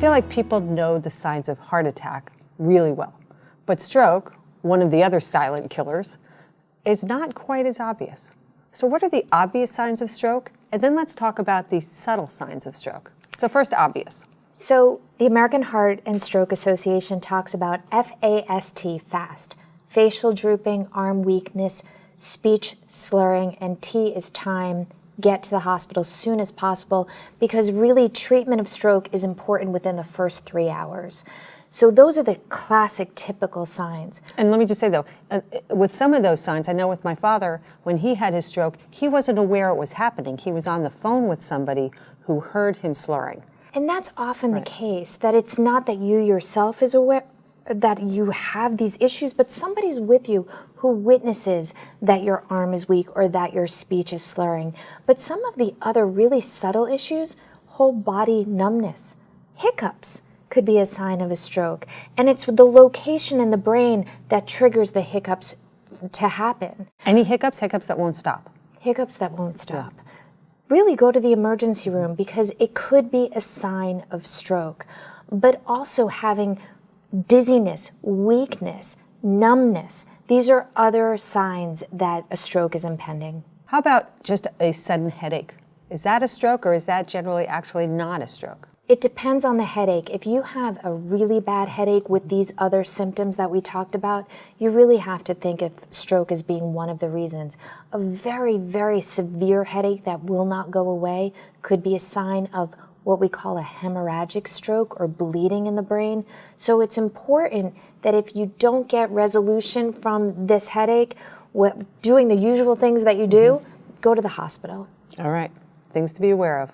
feel like people know the signs of heart attack really well, but stroke, one of the other silent killers, is not quite as obvious. So what are the obvious signs of stroke? And then let's talk about the subtle signs of stroke. So first, obvious. So the American Heart and Stroke Association talks about FAST, fast, facial drooping, arm weakness, speech slurring, and T is time. Get to the hospital as soon as possible, because really treatment of stroke is important within the first 3 hours. So those are the classic, typical signs. And let me just say though, with some of those signs, I know with my father, when he had his stroke, he wasn't aware it was happening. He was on the phone with somebody who heard him slurring. And that's often the case, that it's not that you yourself is aware that you have these issues, but somebody's with you who witnesses that your arm is weak or that your speech is slurring. But some of the other really subtle issues, whole body numbness, hiccups could be a sign of a stroke. And it's the location in the brain that triggers the hiccups to happen. Any hiccups? Hiccups that won't stop. Hiccups that won't stop. Yeah. Really go to the emergency room, because it could be a sign of stroke. But also having dizziness, weakness, numbness, these are other signs that a stroke is impending. How about just a sudden headache? Is that a stroke, or is that generally actually not a stroke? It depends on the headache. If you have a really bad headache with these other symptoms that we talked about, you really have to think of stroke as being one of the reasons. A very, very severe headache that will not go away could be a sign of what we call a hemorrhagic stroke, or bleeding in the brain. So it's important that if you don't get resolution from this headache, doing the usual things that you do, go to the hospital. All right, things to be aware of.